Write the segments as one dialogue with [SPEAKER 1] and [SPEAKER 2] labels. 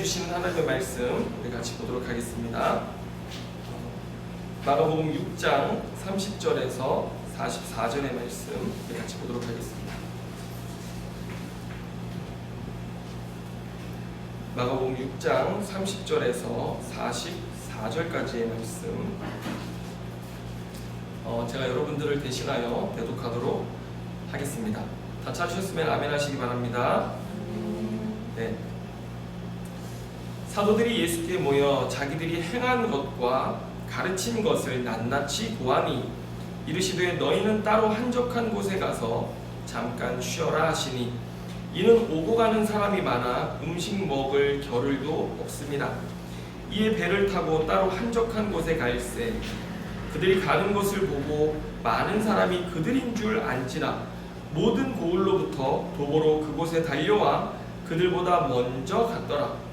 [SPEAKER 1] 주시는 하나님의 말씀 우리 같이 보도록 하겠습니다. 마가복음 6장 30절에서 44절의 말씀 우리 같이 보도록 하겠습니다. 마가복음 6장 30절에서 44절까지의 말씀, 제가 여러분들을 대신하여 대독하도록 하겠습니다. 다 찾으셨으면 아멘 하시기 바랍니다. 네. 사도들이 예수께 모여 자기들이 행한 것과 가르친 것을 낱낱이 고하니 이르시되 너희는 따로 한적한 곳에 가서 잠깐 쉬어라 하시니 이는 오고 가는 사람이 많아 음식 먹을 겨를도 없습니다. 이에 배를 타고 따로 한적한 곳에 갈새 그들이 가는 것을 보고 많은 사람이 그들인 줄 안지라 모든 고을로부터 도보로 그곳에 달려와 그들보다 먼저 갔더라.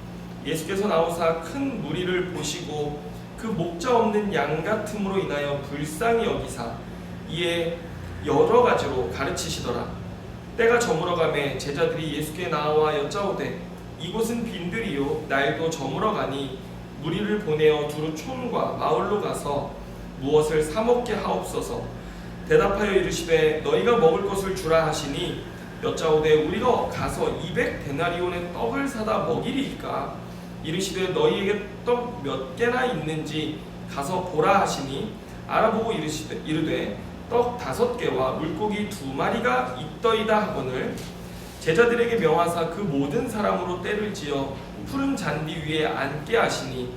[SPEAKER 1] 예수께서 나오사 큰 무리를 보시고 그 목자 없는 양 같음으로 인하여 불쌍히 여기사 이에 여러 가지로 가르치시더라. 때가 저물어가매 제자들이 예수께 나와 여짜오되 이곳은 빈들이요 날도 저물어가니 무리를 보내어 두루 촌과 마을로 가서 무엇을 사 먹게 하옵소서. 대답하여 이르시되 너희가 먹을 것을 주라 하시니 여짜오되 우리가 가서 200데나리온의 떡을 사다 먹이리이까. 이르시되 너희에게 떡 몇 개나 있는지 가서 보라 하시니 알아보고 이르되 떡 5개와 물고기 2마리가 있더이다 하거늘 제자들에게 명하사 그 모든 사람으로 때를 지어 푸른 잔디 위에 앉게 하시니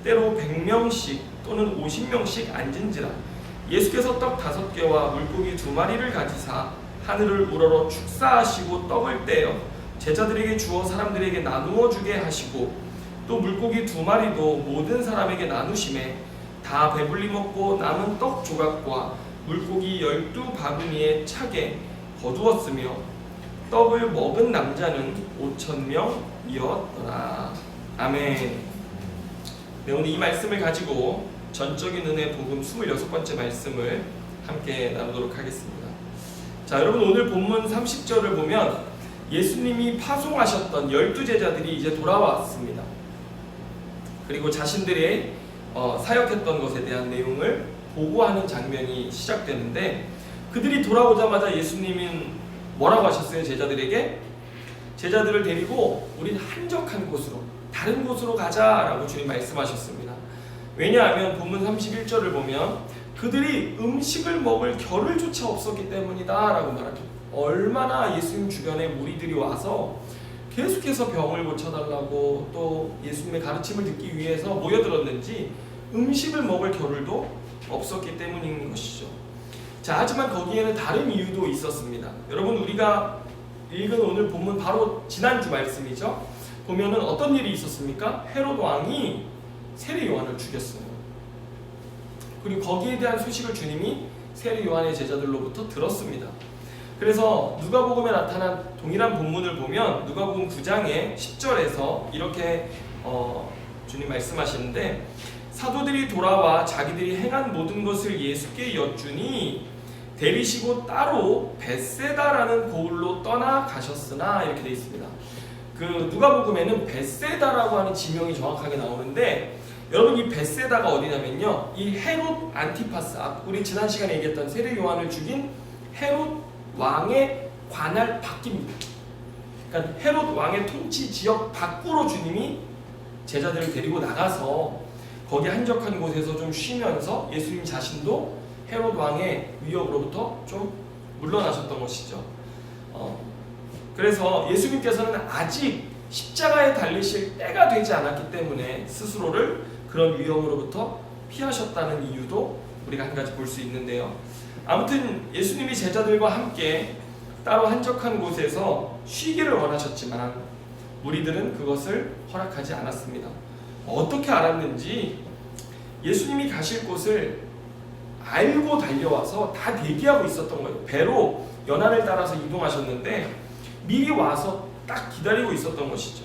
[SPEAKER 1] 때로 100명씩 또는 50명씩 앉은지라. 예수께서 떡 5개와 물고기 2마리를 가지사 하늘을 우러러 축사하시고 떡을 떼어 제자들에게 주어 사람들에게 나누어 주게 하시고 또 물고기 2마리도 모든 사람에게 나누심에 다 배불리 먹고 남은 떡 조각과 물고기 12바구니에 차게 거두었으며 떡을 먹은 남자는 5,000명이었더라. 아멘. 네, 오늘 이 말씀을 가지고 전적인 은혜 복음 26번째 말씀을 함께 나누도록 하겠습니다. 자, 여러분 오늘 본문 30절을 보면 예수님이 파송하셨던 12제자들이 이제 돌아왔습니다. 그리고 자신들의 사역했던 것에 대한 내용을 보고하는 장면이 시작되는데 그들이 돌아오자마자 예수님은 뭐라고 하셨어요? 제자들을 데리고 우린 한적한 곳으로 다른 곳으로 가자라고 주님 말씀하셨습니다. 왜냐하면 본문 31절을 보면 그들이 음식을 먹을 겨를조차 없었기 때문이다 라고 말합니다. 얼마나 예수님 주변에 무리들이 와서 계속해서 병을 고쳐달라고 또 예수님의 가르침을 듣기 위해서 모여들었는지 음식을 먹을 겨를도 없었기 때문인 것이죠. 자, 하지만 거기에는 다른 이유도 있었습니다. 여러분 우리가 읽은 오늘 본문 바로 지난주 말씀이죠. 보면은 어떤 일이 있었습니까? 헤롯 왕이 세례 요한을 죽였어요. 그리고 거기에 대한 소식을 주님이 세례 요한의 제자들로부터 들었습니다. 그래서 누가복음에 나타난 동일한 본문을 보면 누가복음 9장의 10절에서 이렇게 주님 말씀하시는데 사도들이 돌아와 자기들이 행한 모든 것을 예수께 여쭈니 데리시고 따로 벳세다라는 고을로 떠나 가셨으나 이렇게 되어 있습니다. 그 누가복음에는 벳세다라고 하는 지명이 정확하게 나오는데 여러분 이 벳세다가 어디냐면요, 이 헤롯 안티파스, 우리 지난 시간에 얘기했던 세례 요한을 죽인 헤롯 왕의 관할 밖입니다. 그러니까 헤롯 왕의 통치 지역 밖으로 주님이 제자들을 데리고 나가서 거기 한적한 곳에서 좀 쉬면서 예수님 자신도 헤롯 왕의 위협으로부터 좀 물러나셨던 것이죠. 그래서 예수님께서는 아직 십자가에 달리실 때가 되지 않았기 때문에 스스로를 그런 위험으로부터 피하셨다는 이유도 우리가 한 가지 볼 수 있는데요. 아무튼 예수님이 제자들과 함께 따로 한적한 곳에서 쉬기를 원하셨지만 무리들은 그것을 허락하지 않았습니다. 어떻게 알았는지 예수님이 가실 곳을 알고 달려와서 다 대기하고 있었던 거예요. 배로 연안을 따라서 이동하셨는데 미리 와서 딱 기다리고 있었던 것이죠.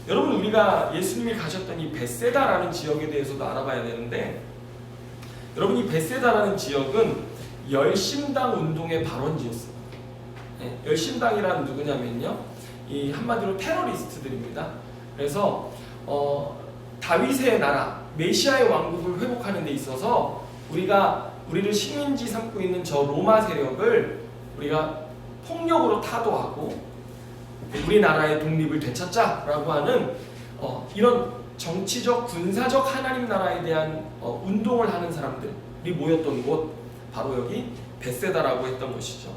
[SPEAKER 1] 여러분 우리가 예수님이 가셨던 이 벳세다라는 지역에 대해서도 알아봐야 되는데 여러분 이 벳세다라는 지역은 열심당 운동의 발원지였어요. 네, 열심당이란 누구냐면요, 이 한마디로 테러리스트들입니다. 그래서 다윗의 나라, 메시아의 왕국을 회복하는 데 있어서 우리를 식민지 삼고 있는 저 로마 세력을 우리가 폭력으로 타도하고 우리나라의 독립을 되찾자라고 하는 이런 정치적, 군사적 하나님 나라에 대한 운동을 하는 사람들이 모였던 곳, 바로 여기 벳세다라고 했던 곳이죠.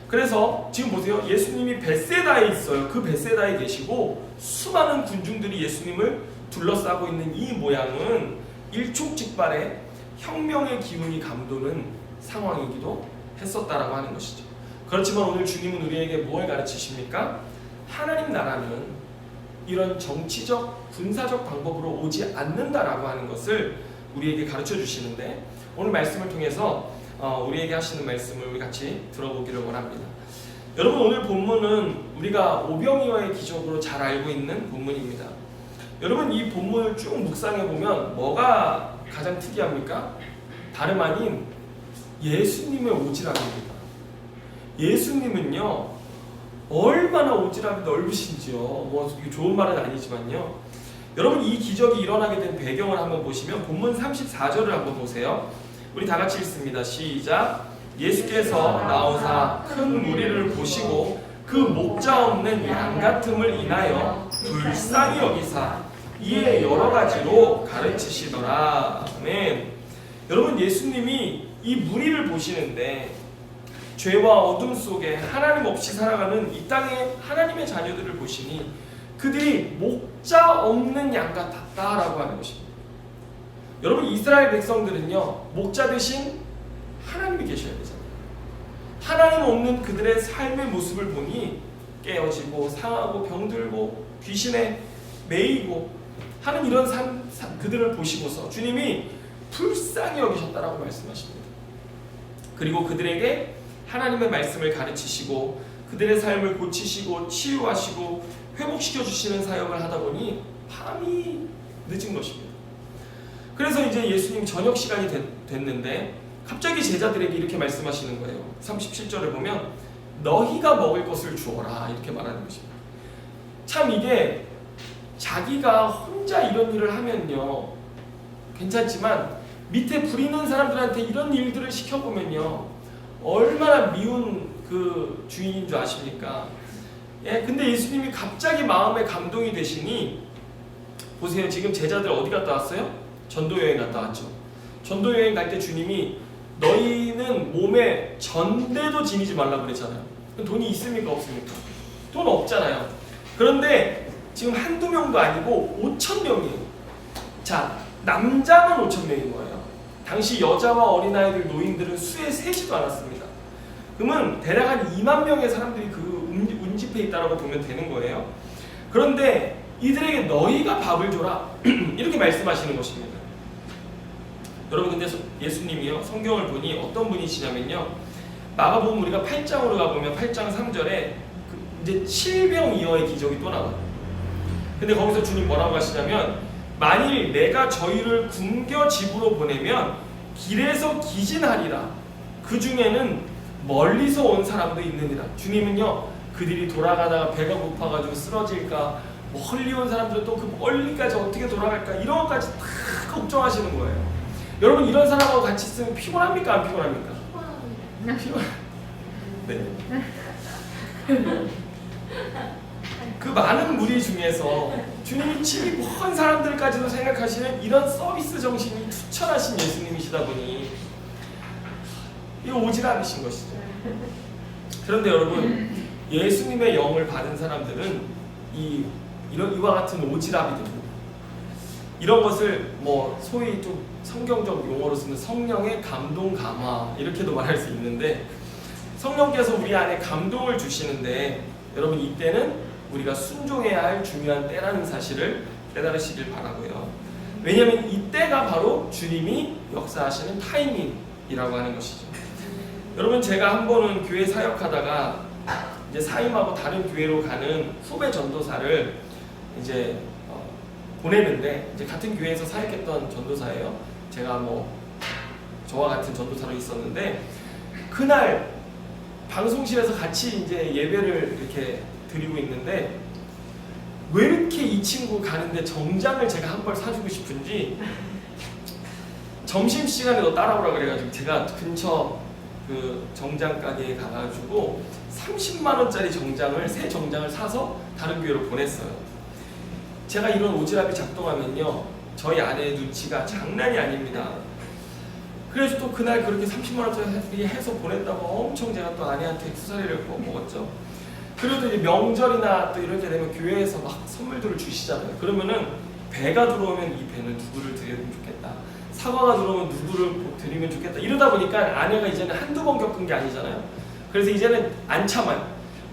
[SPEAKER 1] 그래서 지금 보세요. 예수님이 벳세다에 있어요. 그 벳세다에 계시고 수많은 군중들이 예수님을 둘러싸고 있는 이 모양은 일촉즉발의 혁명의 기운이 감도는 상황이기도 했었다라고 하는 것이죠. 그렇지만 오늘 주님은 우리에게 뭘 가르치십니까? 하나님 나라는 이런 정치적, 군사적 방법으로 오지 않는다라고 하는 것을 우리에게 가르쳐 주시는데, 오늘 말씀을 통해서 우리에게 하시는 말씀을 우리 같이 들어보기를 원합니다. 여러분, 오늘 본문은 우리가 오병이어의 기적으로 잘 알고 있는 본문입니다. 여러분, 이 본문을 쭉 묵상해 보면 뭐가 가장 특이합니까? 다름 아닌 예수님의 오지랖입니다. 예수님은요, 얼마나 오지랖이 넓으신지요. 뭐 좋은 말은 아니지만요. 여러분, 이 기적이 일어나게 된 배경을 한번 보시면 본문 34절을 한번 보세요. 우리 다 같이 읽습니다. 시작. 예수께서 나오사 큰 무리를 보시고 그 목자 없는 양 같음을 인하여 불쌍히 여기사 이에 여러 가지로 가르치시더라. 아멘. 여러분, 예수님이 이 무리를 보시는데 죄와 어둠 속에 하나님 없이 살아가는 이 땅의 하나님의 자녀들을 보시니 그들이 목자 없는 양 같았다라고 하는 것입니다. 여러분, 이스라엘 백성들은요, 목자 대신 하나님이 계셔야 되잖아요. 하나님 없는 그들의 삶의 모습을 보니 깨어지고 상하고 병들고 귀신에 매이고 하는 이런 그들을 보시고서 주님이 불쌍히 여기셨다라고 말씀하십니다. 그리고 그들에게 하나님의 말씀을 가르치시고 그들의 삶을 고치시고 치유하시고 회복시켜 주시는 사역을 하다 보니 밤이 늦은 것입니다. 그래서 이제 예수님 저녁 시간이 됐는데 갑자기 제자들에게 이렇게 말씀하시는 거예요. 37절에 보면 너희가 먹을 것을 주어라 이렇게 말하는 것입니다. 참 이게 자기가 혼자 이런 일을 하면요 괜찮지만 밑에 부리는 사람들한테 이런 일들을 시켜보면요 얼마나 미운 그 주인인 줄 아십니까? 예, 근데 예수님이 갑자기 마음에 감동이 되시니 보세요. 지금 제자들 어디 갔다 왔어요? 전도여행 갔다 왔죠. 전도여행 갈 때 주님이 너희는 몸에 전대도 지니지 말라고 그랬잖아요. 돈이 있습니까? 없습니까? 돈 없잖아요. 그런데 지금 한두 명도 아니고 5,000명이에요. 자, 남자만 5,000명인 거예요. 당시 여자와 어린아이들, 노인들은 수에 세지도 않았습니다. 그러면 대략 한 2만 명의 사람들이 그 운집해 있다라고 보면 되는 거예요. 그런데 이들에게 너희가 밥을 줘라 이렇게 말씀하시는 것입니다. 여러분, 근데 예수님이요 성경을 보니 어떤 분이시냐면요, 마가복음 우리가 8장으로 가보면 8장 3절에 이제 칠병이어의 기적이 또 나와요. 근데 거기서 주님 뭐라고 하시냐면 만일 내가 저희를 굶겨 집으로 보내면 길에서 기진하리라. 그 중에는 멀리서 온 사람도 있느니라. 주님은요 그들이 돌아가다가 배가 고파가지고 쓰러질까, 멀리 온 사람들은 또 그 멀리까지 어떻게 돌아갈까 이런 것까지 다 걱정하시는 거예요. 여러분, 이런 사람하고 같이 있으면 피곤합니까? 안 피곤합니까? 피곤. 네. 그 많은 무리 중에서 주님이 집이 먼 사람들까지도 생각하시는 이런 서비스 정신이 투철하신 예수님이시다 보니 이거 오지랖이신 것이죠. 그런데 여러분, 예수님의 영을 받은 사람들은 이와 같은 오지랖이 됩니다. 이런 것을 뭐 소위 좀 성경적 용어로 쓰는 성령의 감동 감화 이렇게도 말할 수 있는데, 성령께서 우리 안에 감동을 주시는데 여러분, 이때는 우리가 순종해야 할 중요한 때라는 사실을 깨달으시길 바라고요. 왜냐하면 이때가 바로 주님이 역사하시는 타이밍이라고 하는 것이죠. 여러분, 제가 한 번은 교회 사역하다가 이제 사임하고 다른 교회로 가는 후배 전도사를 이제 보내는데, 이제 같은 교회에서 사역했던 전도사예요. 제가 뭐 저와 같은 전도사로 있었는데 그날 방송실에서 같이 이제 예배를 이렇게 드리고 있는데 왜 이렇게 이 친구 가는데 정장을 제가 한 벌 사주고 싶은지 점심시간에 너 따라오라 그래가지고 제가 근처 그 정장 가게에 가가지고 30만 원짜리 정장을 새 정장을 사서 다른 교회로 보냈어요. 제가 이런 오지랖이 작동하면요 저희 아내의 눈치가 장난이 아닙니다. 그래서 또 그날 그렇게 30만 원짜리 해서 보냈다고 엄청 제가 또 아내한테 후사리를 먹었죠. 그래도 이제 명절이나 또 이럴 때 되면 교회에서 막 선물들을 주시잖아요. 그러면은 배가 들어오면 이 배는 누구를 드리면 좋겠다. 사과가 들어오면 누구를 드리면 좋겠다. 이러다 보니까 아내가 이제는 한두 번 겪은 게 아니잖아요. 그래서 이제는 안 참아요.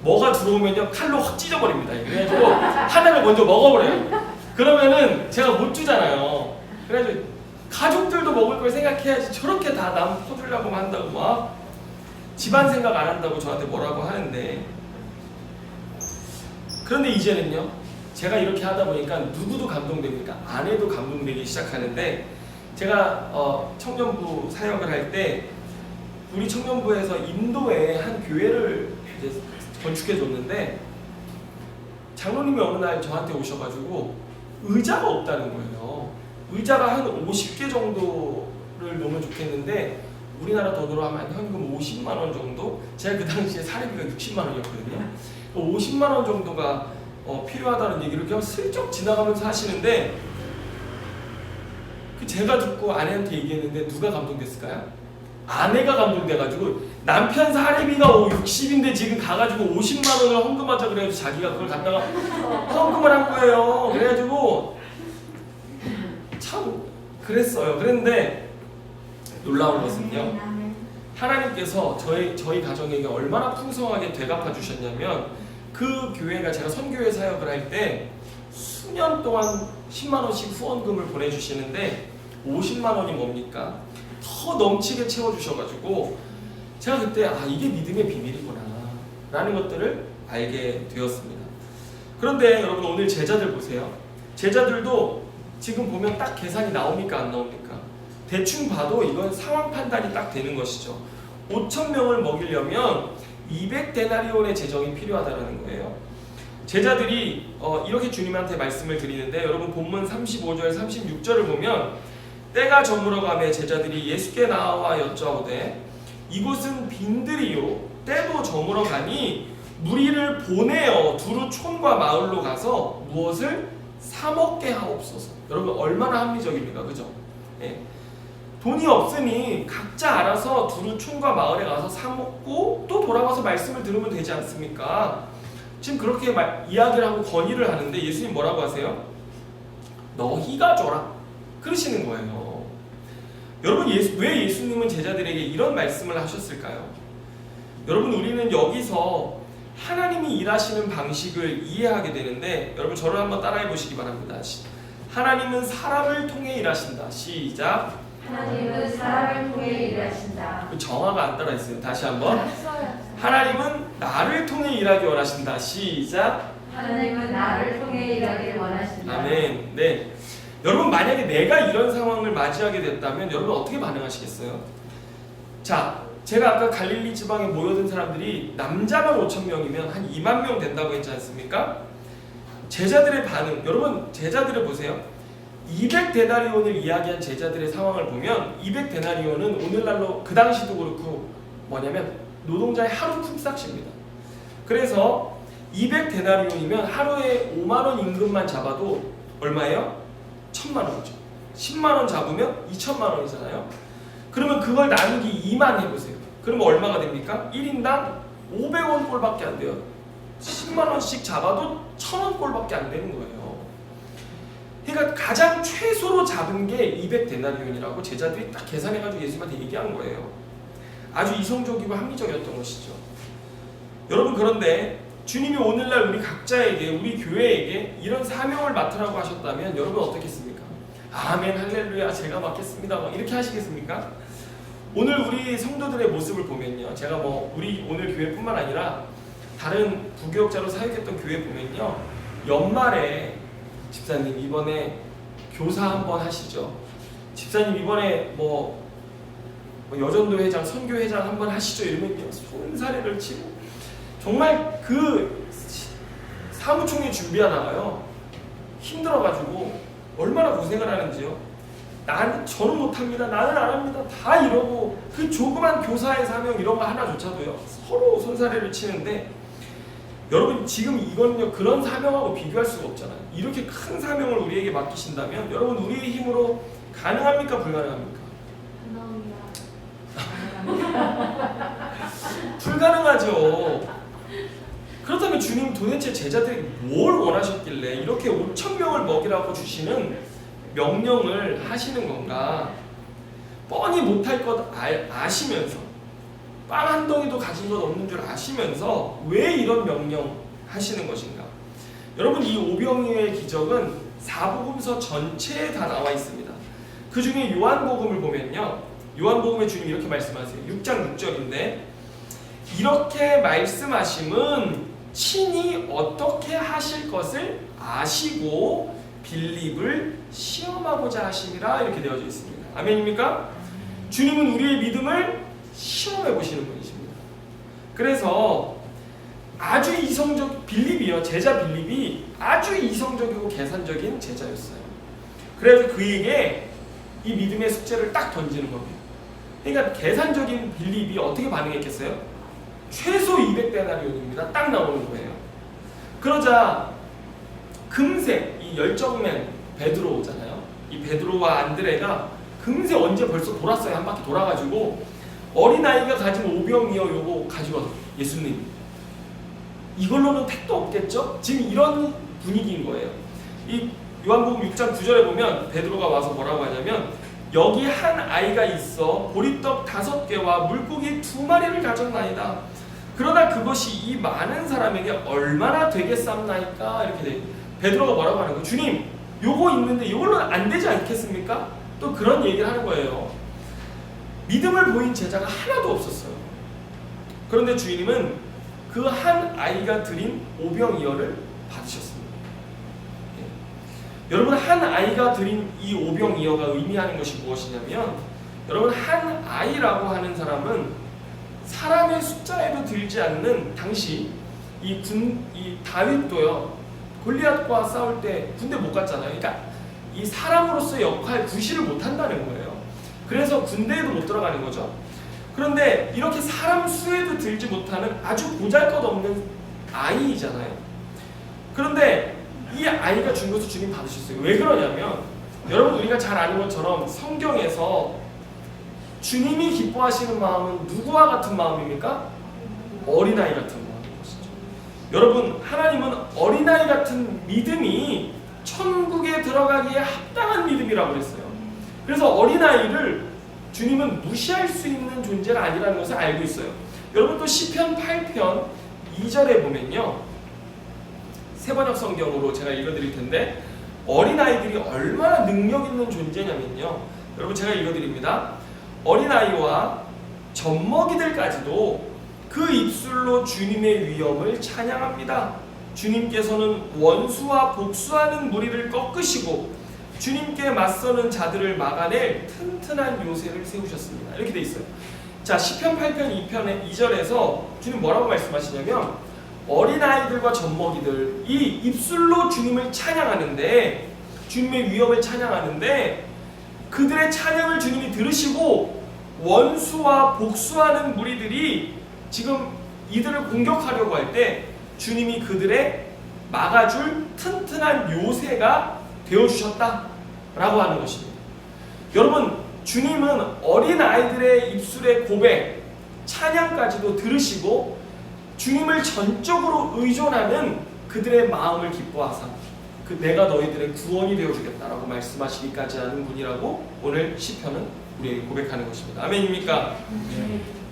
[SPEAKER 1] 뭐가 들어오면요 칼로 확 찢어버립니다. 그래가지고 하나를 먼저 먹어버려요. 그러면은 제가 못 주잖아요. 그래가지고 가족들도 먹을 걸 생각해야지 저렇게 다 남 퍼주려고 한다고 막 집안 생각 안 한다고 저한테 뭐라고 하는데, 그런데 이제는요 제가 이렇게 하다 보니까 누구도 감동됩니까? 아내도 감동되기 시작하는데, 제가 청년부 사역을 할 때 우리 청년부에서 인도에 한 교회를 이제 건축해 줬는데 장로님이 어느 날 저한테 오셔가지고 의자가 없다는 거예요. 의자가 한 50개 정도를 놓으면 좋겠는데 우리나라 돈으로 하면 현금 50만 원 정도? 제가 그 당시에 사례비가 60만 원이었거든요. 50만 원 정도가 필요하다는 얘기를 그냥 슬쩍 지나가면서 하시는데, 그 제가 듣고 아내한테 얘기했는데 누가 감동됐을까요? 아내가 감동돼가지고 남편 사례비가 60인데 지금 가가지고 50만 원을 헌금하자 그래가지고 자기가 그걸 갖다가 헌금을 한 거예요. 그래가지고 참 그랬어요. 그런데 놀라운 것은요, 하나님께서 저희 가정에게 얼마나 풍성하게 되갚아 주셨냐면, 그 교회가 제가 선교회 사역을 할 때 수년 동안 10만 원씩 후원금을 보내주시는데 50만 원이 뭡니까? 더 넘치게 채워주셔가지고 제가 그때 이게 믿음의 비밀이구나 라는 것들을 알게 되었습니다. 그런데 여러분 오늘 제자들 보세요. 제자들도 지금 보면 딱 계산이 나옵니까 안 나옵니까? 대충 봐도 이건 상황 판단이 딱 되는 것이죠. 5,000명을 먹이려면 200데나리온의 재정이 필요하다는 거예요. 제자들이 이렇게 주님한테 말씀을 드리는데, 여러분 본문 35절 36절을 보면 때가 저물어 가매 제자들이 예수께 나와 여짜오되 이곳은 빈들이요 때도 저물어 가니 무리를 보내어 두루 촌과 마을로 가서 무엇을 사 먹게 하옵소서. 여러분 얼마나 합리적입니까? 그죠? 예. 돈이 없으니 각자 알아서 두루 촌과 마을에 가서 사 먹고 또 돌아와서 말씀을 들으면 되지 않습니까? 지금 그렇게 이야기를 하고 건의를 하는데 예수님 뭐라고 하세요? 너희가 줘라 그러시는 거예요. 여러분 왜 예수님은 제자들에게 이런 말씀을 하셨을까요? 여러분 우리는 여기서 하나님이 일하시는 방식을 이해하게 되는데, 여러분 저를 한번 따라해 보시기 바랍니다. 하나님은 사람을 통해 일하신다. 시작.
[SPEAKER 2] 하나님은 사람을 통해 일하신다.
[SPEAKER 1] 정화가 안 따라 있어요. 다시 한번. 하나님은 나를 통해 일하기 원하신다. 시작.
[SPEAKER 2] 하나님은 나를 통해 일하길 원하신다.
[SPEAKER 1] 아멘. 네. 여러분 만약에 내가 이런 상황을 맞이하게 됐다면 여러분 어떻게 반응하시겠어요? 자, 제가 아까 갈릴리 지방에 모여든 사람들이 남자만 5,000명이면 한 2만 명 된다고 했지 않습니까? 제자들의 반응, 여러분 제자들을 보세요. 200데나리온을 이야기한 제자들의 상황을 보면 200데나리온은 오늘날로 그 당시도 그렇고 뭐냐면 노동자의 하루 품삯입니다. 그래서 200데나리온이면 하루에 5만 원 임금만 잡아도 얼마예요? 1,000만 원이죠. 10만 원 잡으면 2천만 원이잖아요. 그러면 그걸 나누기 2만 해보세요. 그러면 얼마가 됩니까? 1인당 500원 꼴밖에 안 돼요. 10만 원씩 잡아도 1,000원 꼴밖에 안 되는 거예요. 그러니까 가장 최소로 잡은 게 200데나리온이라고 제자들이 딱 계산해가지고 예수님한테 얘기한 거예요. 아주 이성적이고 합리적이었던 것이죠. 여러분 그런데 주님이 오늘날 우리 각자에게, 우리 교회에게 이런 사명을 맡으라고 하셨다면 여러분 어떻겠습니까? 아멘 할렐루야 제가 맡겠습니다 이렇게 하시겠습니까? 오늘 우리 성도들의 모습을 보면요, 제가 우리 오늘 교회뿐만 아니라 다른 부교역자로 사역했던 교회 보면요, 연말에 집사님 이번에 교사 한번 하시죠. 집사님 이번에 여전도 회장, 선교 회장 한번 하시죠. 이러면 손사래를 치고 정말 그 사무총회 준비하다가요 힘들어가지고 얼마나 고생을 하는지요. 저는 못합니다. 나는 안 합니다. 다 이러고 그 조그만 교사의 사명 이런 거 하나조차도요. 서로 손사래를 치는데 여러분 지금 이거는요 그런 사명하고 비교할 수가 없잖아요. 이렇게 큰 사명을 우리에게 맡기신다면 여러분 우리의 힘으로 가능합니까? 불가능합니까? 불가능하죠. 그렇다면 주님 도대체 제자들이 뭘 원하셨길래 이렇게 5,000명을 먹이라고 주시는 명령을 하시는 건가? 뻔히 못할 것 아시면서 빵 한 덩이도 가진 것 없는 줄 아시면서 왜 이런 명령 하시는 것인가? 여러분 이 오병이어의 기적은 사복음서 전체에 다 나와 있습니다. 그 중에 요한복음을 보면요, 요한복음에 주님이 이렇게 말씀하세요. 6장 6절인데 이렇게 말씀하심은 친히 어떻게 하실 것을 아시고 빌립을 시험하고자 하심이라 이렇게 되어져 있습니다. 아멘입니까? 주님은 우리의 믿음을 시험해 보시는 분이십니다. 그래서 아주 빌립이요, 제자 빌립이 아주 이성적이고 계산적인 제자였어요. 그래서 그에게 이 믿음의 숙제를 딱 던지는 겁니다. 그러니까 계산적인 빌립이 어떻게 반응했겠어요? 최소 200데나리온입니다. 딱 나오는 거예요. 그러자 금세 이 열정맨 베드로잖아요. 이 베드로와 안드레가 금세 언제 벌써 돌았어요. 한 바퀴 돌아가지고 어린아이가 가진 오병이어 요거 가지고 와서 예수님 이걸로는 택도 없겠죠? 지금 이런 분위기인 거예요. 이 요한복음 6장 9절에 보면 베드로가 와서 뭐라고 하냐면 여기 한 아이가 있어 보리떡 5개와 물고기 2마리를 가졌나이다. 그러나 그것이 이 많은 사람에게 얼마나 되겠사옵나이까? 이렇게 돼. 베드로가 뭐라고 하는 거예요? 주님, 요거 있는데 이걸로는 안 되지 않겠습니까? 또 그런 얘기를 하는 거예요. 믿음을 보인 제자가 하나도 없었어요. 그런데 주님은 그 한 아이가 드린 오병이어를 받으셨습니다. 여러분 한 아이가 드린 이 오병이어가 의미하는 것이 무엇이냐면 여러분 한 아이라고 하는 사람은 사람의 숫자에도 들지 않는 당시 이 다윗도요 골리앗과 싸울 때 군대 못 갔잖아요. 그러니까 이 사람으로서의 역할 구실을 못 한다는 거예요. 그래서 군대에도 못 들어가는 거죠. 그런데 이렇게 사람 수에도 들지 못하는 아주 보잘것없는 아이잖아요. 그런데 이 아이가 준 것을 주님 받으셨어요. 왜 그러냐면 여러분 우리가 잘 아는 것처럼 성경에서 주님이 기뻐하시는 마음은 누구와 같은 마음입니까? 어린아이 같은 마음인 것이죠. 여러분 하나님은 어린아이 같은 믿음이 천국에 들어가기에 합당한 믿음이라고 그랬어요. 그래서 어린아이를 주님은 무시할 수 있는 존재가 아니라는 것을 알고 있어요. 여러분 또 시편 8편 2절에 보면요, 새번역 성경으로 제가 읽어드릴 텐데 어린아이들이 얼마나 능력 있는 존재냐면요, 여러분 제가 읽어드립니다. 어린아이와 젖먹이들까지도 그 입술로 주님의 위엄을 찬양합니다. 주님께서는 원수와 복수하는 무리를 꺾으시고 주님께 맞서는 자들을 막아낼 튼튼한 요새를 세우셨습니다. 이렇게 돼 있어요. 자, 시편 8편 2절에서 주님 뭐라고 말씀하시냐면 어린아이들과 젖먹이들 이 입술로 주님을 찬양하는데, 주님의 위엄을 찬양하는데 그들의 찬양을 주님이 들으시고 원수와 복수하는 무리들이 지금 이들을 공격하려고 할 때 주님이 그들의 막아줄 튼튼한 요새가 되어주셨다라고 하는 것입니다. 여러분 주님은 어린아이들의 입술의 고백, 찬양까지도 들으시고 주님을 전적으로 의존하는 그들의 마음을 기뻐하사 내가 너희들의 구원이 되어주겠다라고 말씀하시기까지 하는 분이라고 오늘 시편은 우리에게 고백하는 것입니다. 아멘입니까?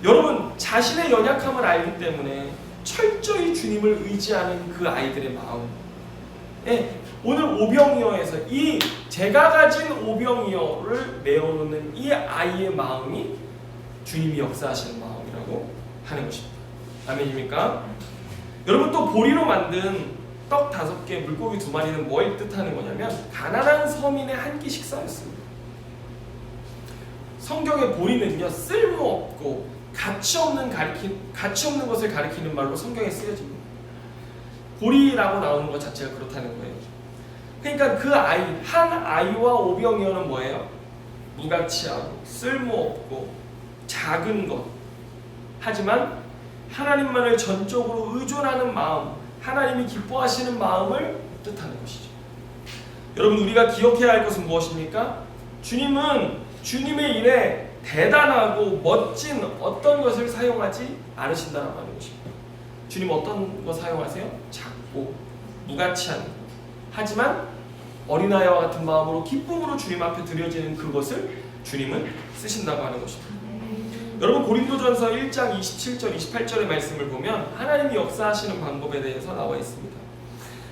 [SPEAKER 1] 여러분 자신의 연약함을 알기 때문에 철저히 주님을 의지하는 그 아이들의 마음, 오늘 오병이어에서 이 제가 가진 오병이어를 내어놓는 이 아이의 마음이 주님이 역사하시는 마음이라고 하는 것입니다. 아멘입니까? 여러분 또 보리로 만든 떡 5개, 물고기 2마리는 뭘 뜻하는 거냐면 가난한 서민의 한 끼 식사였습니다. 성경의 보리는요 쓸모없고 가치 없는 것을 가리키는 말로 성경에 쓰여집니다. 보리라고 나오는 것 자체가 그렇다는 거예요. 그러니까 그 아이, 한 아이와 오병이어는 뭐예요? 무가치하고 쓸모없고 작은 것. 하지만 하나님만을 전적으로 의존하는 마음, 하나님이 기뻐하시는 마음을 뜻하는 것이죠. 여러분, 우리가 기억해야 할 것은 무엇입니까? 주님은 주님의 일에 대단하고 멋진 어떤 것을 사용하지 않으신다라고 하는 것입니다. 주님 어떤 거 사용하세요? 작고 무가치한 것. 하지만 어린아이와 같은 마음으로 기쁨으로 주님 앞에 드려지는 그것을 주님은 쓰신다고 하는 것입니다. 여러분, 고린도전서 1장 27절 28절의 말씀을 보면 하나님이 역사하시는 방법에 대해서 나와 있습니다.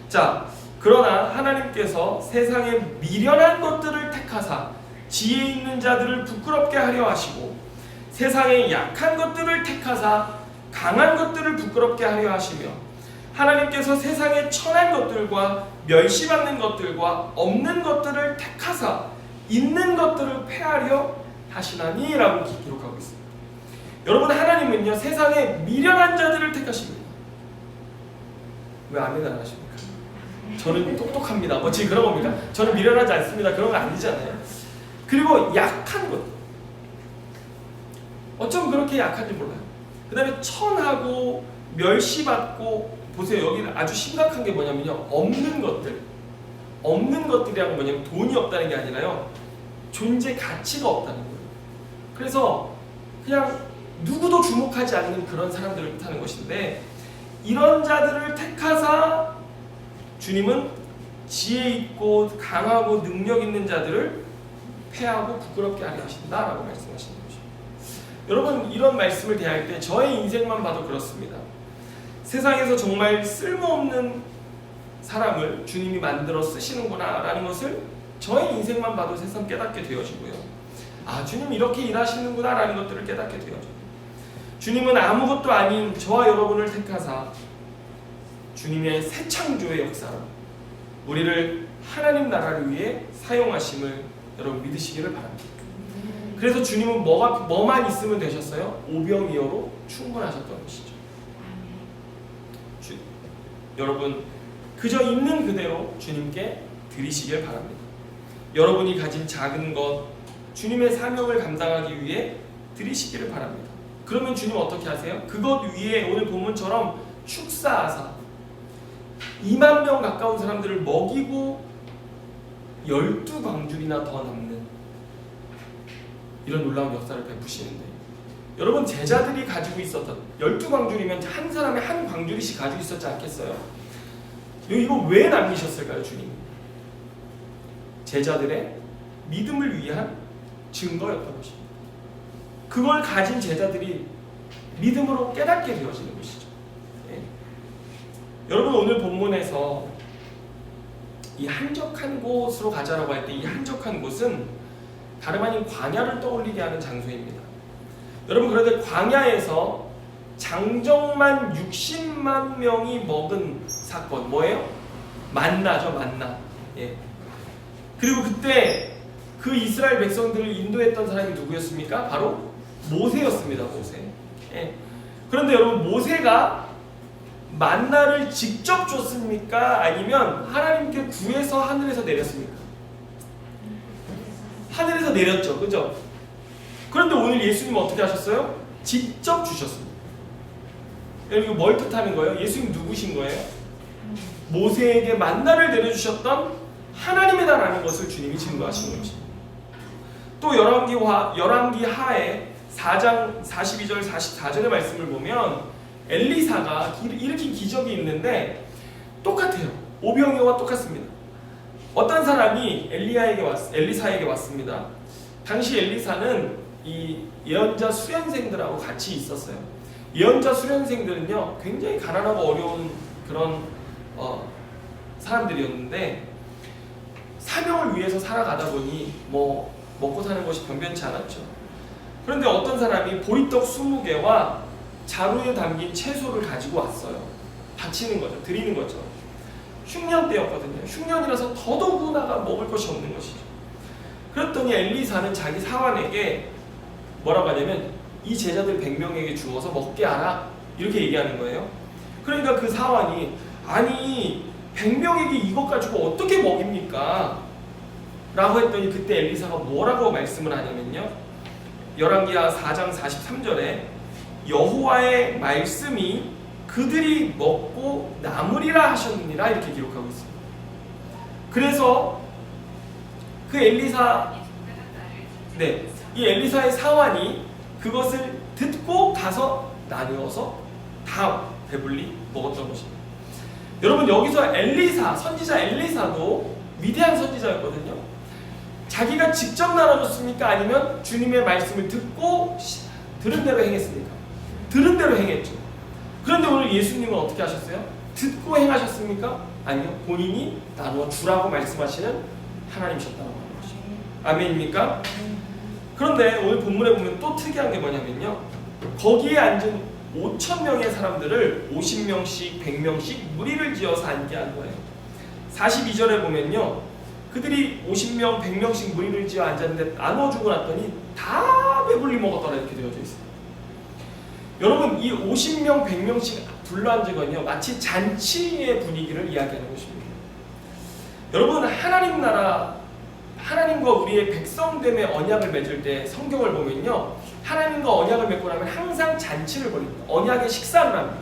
[SPEAKER 1] 자, 그러나 하나님께서 세상의 미련한 것들을 택하사 지혜 있는 자들을 부끄럽게 하려 하시고 세상의 약한 것들을 택하사 강한 것들을 부끄럽게 하려 하시며 하나님께서 세상의 천한 것들과 멸시받는 것들과 없는 것들을 택하사 있는 것들을 폐하려 하시나니 라고 기록하고 있습니다. 여러분, 하나님은요 세상의 미련한 자들을 택하십니다. 왜 아멘 안 하십니까? 저는 똑똑합니다. 뭐 지금 그런 겁니까? 저는 미련하지 않습니다. 그런 거 아니잖아요. 그리고 약한 것, 어쩜 그렇게 약한지 몰라요. 그 다음에 천하고 멸시받고, 보세요. 여기는 아주 심각한 게 뭐냐면요, 없는 것들. 없는 것들이라고 뭐냐면 돈이 없다는 게 아니라요, 존재 가치가 없다는 거예요. 그래서 그냥 누구도 주목하지 않는 그런 사람들을 뜻하는 것인데, 이런 자들을 택하사 주님은 지혜 있고 강하고 능력 있는 자들을 패하고 부끄럽게 하려 하신다라고 말씀하시는 거죠. 여러분, 이런 말씀을 대할 때 저의 인생만 봐도 그렇습니다. 세상에서 정말 쓸모없는 사람을 주님이 만들어 쓰시는구나 라는 것을 저의 인생만 봐도 새삼 깨닫게 되어지고요. 아, 주님 이렇게 일하시는구나 라는 것들을 깨닫게 되어져요. 주님은 아무것도 아닌 저와 여러분을 택하사 주님의 새 창조의 역사로 우리를 하나님 나라를 위해 사용하심을 여러분 믿으시기를 바랍니다. 그래서 주님은 뭐만 있으면 되셨어요? 오병이어로 충분하셨던 것이죠. 여러분, 그저 있는 그대로 주님께 드리시길 바랍니다. 여러분이 가진 작은 것, 주님의 사명을 감당하기 위해 드리시기를 바랍니다. 그러면 주님 어떻게 하세요? 그것 위에 오늘 본문처럼 축사하사 2만 명 가까운 사람들을 먹이고 12광줄이나 더 남는 이런 놀라운 역사를 베푸시는데, 여러분, 제자들이 가지고 있었던 12광줄이면 한 사람이 한 광줄이씩 가지고 있었지 않겠어요? 이거 왜 남기셨을까요, 주님? 제자들의 믿음을 위한 증거였던 것입니다. 그걸 가진 제자들이 믿음으로 깨닫게 되어지는 것이죠. 예. 여러분, 오늘 본문에서 이 한적한 곳으로 가자라고 할 때 이 한적한 곳은 다름 아닌 광야를 떠올리게 하는 장소입니다. 여러분, 그런데 광야에서 장정만 60만 명이 먹은 사건, 뭐예요? 만나죠, 만나. 예. 그리고 그때 그 이스라엘 백성들을 인도했던 사람이 누구였습니까? 바로 모세였습니다. 모세. 예. 그런데 여러분, 모세가 만나를 직접 줬습니까? 아니면 하나님께 구해서 하늘에서 내렸습니까? 하늘에서 내렸죠, 그죠? 그런데 오늘 예수님은 어떻게 하셨어요? 직접 주셨습니다. 여러분, 이거 뭘 뜻하는 거예요? 예수님 누구신 거예요? 모세에게 만나를 내려주셨던 하나님이다라는 것을 주님이 증거하신 것입니다. 또 열왕기 하에 4장 42절 44절의 말씀을 보면 엘리사가 일으킨 기적이 있는데 똑같아요. 오병이어와 똑같습니다. 어떤 사람이 엘리사에게 왔습니다. 당시 엘리사는 이 예언자 수련생들하고 같이 있었어요. 예언자 수련생들은요, 굉장히 가난하고 어려운 그런 사람들이었는데, 사명을 위해서 살아가다 보니 뭐 먹고 사는 것이 변변치 않았죠. 그런데 어떤 사람이 보리떡 20개와 자루에 담긴 채소를 가지고 왔어요. 바치는 거죠. 드리는 거죠. 흉년 때였거든요. 흉년이라서 더더구나 먹을 것이 없는 것이죠. 그랬더니 엘리사는 자기 사환에게 뭐라고 하냐면, 이 제자들 100명에게 주어서 먹게 하라, 이렇게 얘기하는 거예요. 그러니까 그 사환이, 아니 100명에게 이것 가지고 어떻게 먹입니까? 라고 했더니 그때 엘리사가 뭐라고 말씀을 하냐면요, 열왕기하 4장 43절에 여호와의 말씀이 그들이 먹고 남으리라 하셨느니라 이렇게 기록하고 있습니다. 그래서 그 엘리사, 이 엘리사의 사환이 그것을 듣고 가서 나누어서 다 배불리 먹었던 것입니다. 여러분, 여기서 엘리사, 선지자 엘리사도 위대한 선지자였거든요. 자기가 직접 나눠줬습니까? 아니면 주님의 말씀을 듣고 들은 대로 행했습니까? 들은 대로 행했죠. 그런데 오늘 예수님은 어떻게 하셨어요? 듣고 행하셨습니까? 아니요, 본인이 나누어 주라고 말씀하시는 하나님이셨다고 하는 것이죠. 아멘입니까? 그런데 오늘 본문에 보면 또 특이한 게 뭐냐면요, 거기에 앉은 5,000명의 사람들을 50명씩 100명씩 무리를 지어서 앉게 한 거예요. 42절에 보면요, 그들이 50명 100명씩 무리를 지어 앉았는데 나눠주고 났더니 다 배불리 먹었더라 이렇게 되어져 있어요. 여러분, 이 50명 100명씩 둘러앉은 건요, 마치 잔치의 분위기를 이야기하는 것입니다. 여러분, 하나님 나라, 하나님과 우리의 백성됨의 언약을 맺을 때 성경을 보면요, 하나님과 언약을 맺고 나면 항상 잔치를 벌입니다. 언약의 식사를 합니다.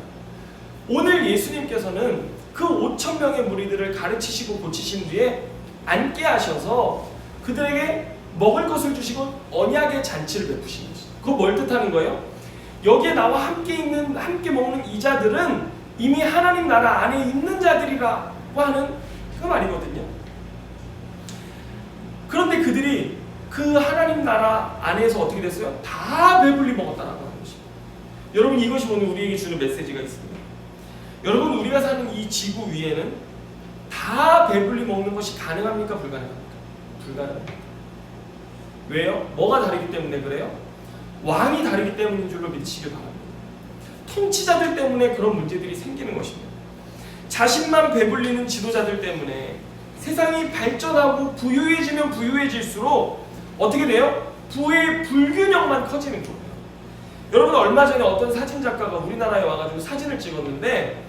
[SPEAKER 1] 오늘 예수님께서는 그 5,000명의 무리들을 가르치시고 고치신 뒤에 앉게 하셔서 그들에게 먹을 것을 주시고 언약의 잔치를 베푸신 것이죠. 그거 뭘 뜻하는 거예요? 여기에 나와 함께 먹는 이 자들은 이미 하나님 나라 안에 있는 자들이라고 하는 그 말이거든요. 그런데 그들이 그 하나님 나라 안에서 어떻게 됐어요? 다 배불리 먹었다라고 하는 것입니다. 여러분, 이것이 오늘 우리에게 주는 메시지가 있습니다. 여러분, 우리가 사는 이 지구 위에는 다 배불리 먹는 것이 가능합니까? 불가능합니까? 불가능합니다. 왜요? 뭐가 다르기 때문에 그래요? 왕이 다르기 때문인 줄로 믿으시길 바랍니다. 통치자들 때문에 그런 문제들이 생기는 것입니다. 자신만 배불리는 지도자들 때문에 세상이 발전하고 부유해지면 부유해질수록 어떻게 돼요? 부의 불균형만 커지는 거예요. 여러분, 얼마 전에 어떤 사진작가가 우리나라에 와가지고 사진을 찍었는데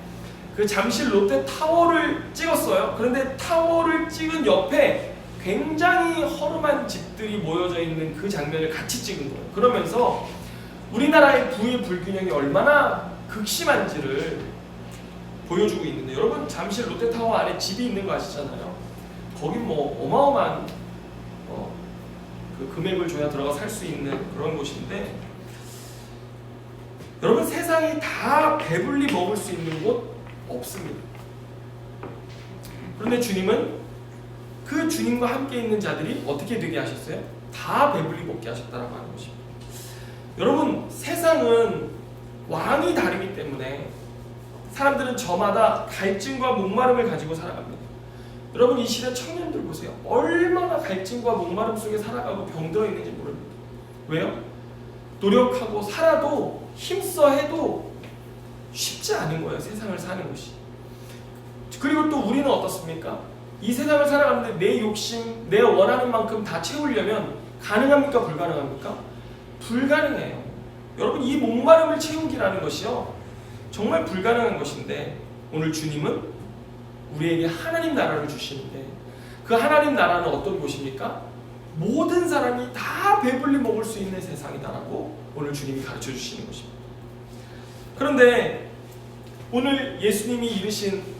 [SPEAKER 1] 그 잠실 롯데타워를 찍었어요. 그런데 타워를 찍은 옆에 굉장히 허름한 집들이 모여져 있는 그 장면을 같이 찍은 거예요. 그러면서 우리나라의 부의 불균형이 얼마나 극심한지를 보여주고 있는데, 여러분, 잠실 롯데타워 안에 집이 있는 거 아시잖아요. 거긴 뭐 어마어마한 그 금액을 줘야 들어가 살 수 있는 그런 곳인데, 여러분, 세상이 다 배불리 먹을 수 있는 곳 없습니다. 그런데 주님은 그 주님과 함께 있는 자들이 어떻게 되게 하셨어요? 다 배불리 먹게 하셨다라고 하는 것입니다. 여러분, 세상은 왕이 다르기 때문에 사람들은 저마다 갈증과 목마름을 가지고 살아갑니다. 여러분, 이 시대 청년들 보세요. 얼마나 갈증과 목마름 속에 살아가고 병들어 있는지 모릅니다. 왜요? 노력하고 살아도 힘써 해도 쉽지 않은 거예요. 세상을 사는 것이. 그리고 또 우리는 어떻습니까? 이 세상을 살아가는데 내 욕심, 내 원하는 만큼 다 채우려면 가능합니까? 불가능합니까? 불가능해요. 여러분, 이 목마름을 채우기라는 것이요, 정말 불가능한 것인데, 오늘 주님은 우리에게 하나님 나라를 주시는데, 그 하나님 나라는 어떤 곳입니까? 모든 사람이 다 배불리 먹을 수 있는 세상이다라고 오늘 주님이 가르쳐 주시는 것입니다. 그런데 오늘 예수님이 이르신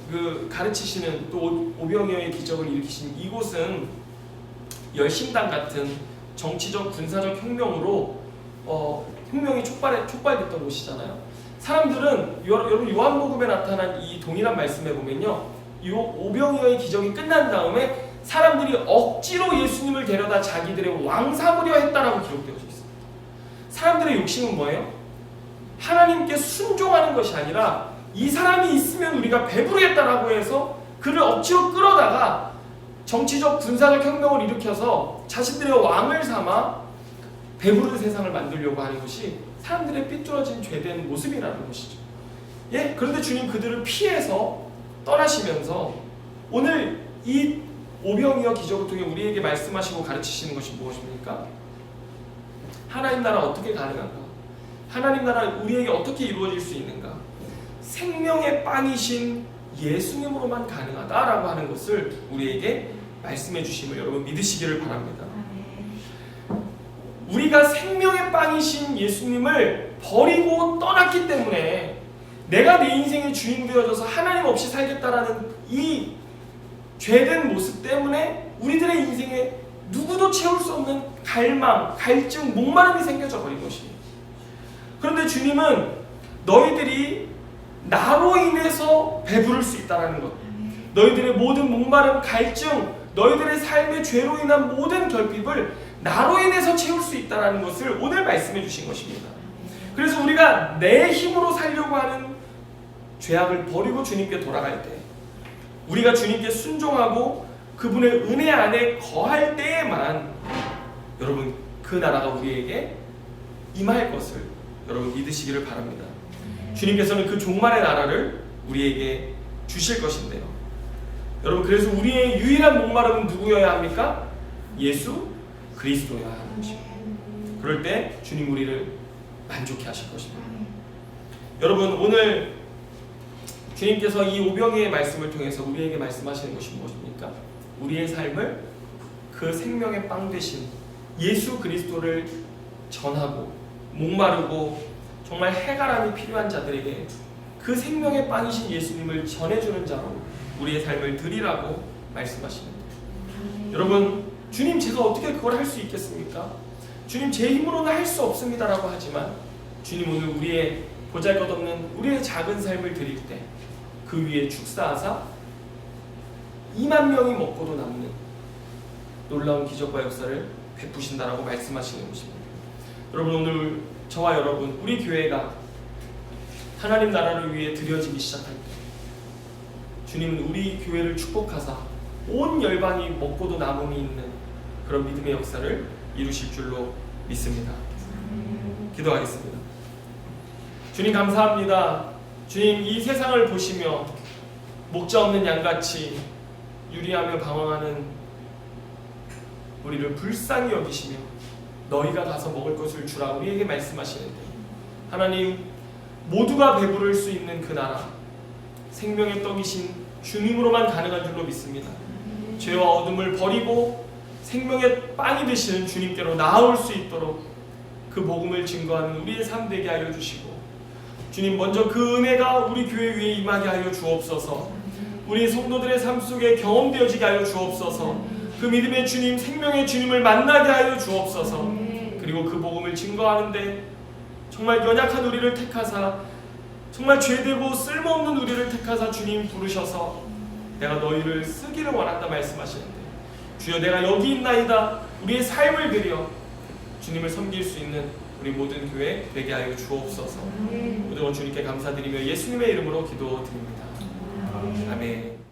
[SPEAKER 1] 가르치시는 또 오병이어의 기적을 일으키신 이곳은 열심당 같은 정치적 군사적 혁명으로 혁명이 촉발됐던 곳이잖아요. 사람들은 여러분, 요한복음에 나타난 이 동일한 말씀에 보면요, 이 오병이어의 기적이 끝난 다음에 사람들이 억지로 예수님을 데려다 자기들의 왕 삼으려 했다라고 기록되어져 있습니다. 사람들의 욕심은 뭐예요? 하나님께 순종하는 것이 아니라 이 사람이 있으면 우리가 배부르겠다라고 해서 그를 억지로 끌어다가 정치적 군사적 혁명을 일으켜서 자신들의 왕을 삼아 배부른 세상을 만들려고 하는 것이 사람들의 삐뚤어진 죄된 모습이라는 것이죠. 예? 그런데 주님 그들을 피해서 떠나시면서 오늘 이 오병이어 기적을 통해 우리에게 말씀하시고 가르치시는 것이 무엇입니까? 하나님 나라 어떻게 가능한가? 하나님 나라 우리에게 어떻게 이루어질 수 있는가? 생명의 빵이신 예수님으로만 가능하다라고 하는 것을 우리에게 말씀해 주심을 여러분 믿으시기를 바랍니다. 우리가 생명의 빵이신 예수님을 버리고 떠났기 때문에 내가 내 인생의 주인 되어져서 하나님 없이 살겠다라는 이 죄된 모습 때문에 우리들의 인생에 누구도 채울 수 없는 갈망, 갈증, 목마름이 생겨져 버린 것입니다. 그런데 주님은 너희들이 나로 인해서 배부를 수 있다는 것, 너희들의 모든 목마름, 갈증, 너희들의 삶의 죄로 인한 모든 결핍을 나로 인해서 채울 수 있다는 것을 오늘 말씀해 주신 것입니다. 그래서 우리가 내 힘으로 살려고 하는 죄악을 버리고 주님께 돌아갈 때, 우리가 주님께 순종하고 그분의 은혜 안에 거할 때에만 여러분 그 나라가 우리에게 임할 것을 여러분 믿으시기를 바랍니다. 주님께서는 그 종말의 나라를 우리에게 주실 것인데요. 여러분 그래서 우리의 유일한 목마름은 누구여야 합니까? 예수 그리스도여야 하는 것입니다. 그럴 때 주님 우리를 만족해 하실 것입니다. 여러분 오늘 주님께서 이 오병이의 말씀을 통해서 우리에게 말씀하시는 것이 무엇입니까? 우리의 삶을 그 생명의 빵 되신 예수 그리스도를 전하고 목마르고 정말 해가람이 필요한 자들에게 그 생명의 빵이신 예수님을 전해주는 자로 우리의 삶을 드리라고 말씀하십니다. 여러분 주님 제가 어떻게 그걸 할 수 있겠습니까? 주님 제 힘으로는 할 수 없습니다라고 하지만 주님 오늘 우리의 보잘것없는 우리의 작은 삶을 드릴 때 그 위에 축사하사 2만 명이 먹고도 남는 놀라운 기적과 역사를 베푸신다라고 말씀하시는 것입니다. 여러분 오늘 저와 여러분 우리 교회가 하나님 나라를 위해 드려지기 시작할 때 주님은 우리 교회를 축복하사 온 열방이 먹고도 남음이 있는 그런 믿음의 역사를 이루실 줄로 믿습니다. 기도하겠습니다. 주님 감사합니다. 주님 이 세상을 보시며 목자 없는 양같이 유리하며 방황하는 우리를 불쌍히 여기시며 너희가 가서 먹을 것을 주라 우리에게 말씀하시는데 하나님 모두가 배부를 수 있는 그 나라 생명의 떡이신 주님으로만 가능한 줄로 믿습니다. 죄와 어둠을 버리고 생명의 빵이 되시는 주님께로 나아올 수 있도록 그 복음을 증거하는 우리의 삶 되게 하여 주시고 주님 먼저 그 은혜가 우리 교회 위에 임하게 하여 주옵소서. 우리 성도들의 삶 속에 경험되어지게 하여 주옵소서. 그 믿음의 주님, 생명의 주님을 만나게 하여 주옵소서. 그리고 그 복음을 증거하는데 정말 연약한 우리를 택하사 정말 죄되고 쓸모없는 우리를 택하사 주님 부르셔서 내가 너희를 쓰기를 원한다 말씀하시는데 주여 내가 여기 있나이다 우리의 삶을 드려 주님을 섬길 수 있는 우리 모든 교회 되게 하여 주옵소서. 오늘 주님께 감사드리며 예수님의 이름으로 기도드립니다. 아멘.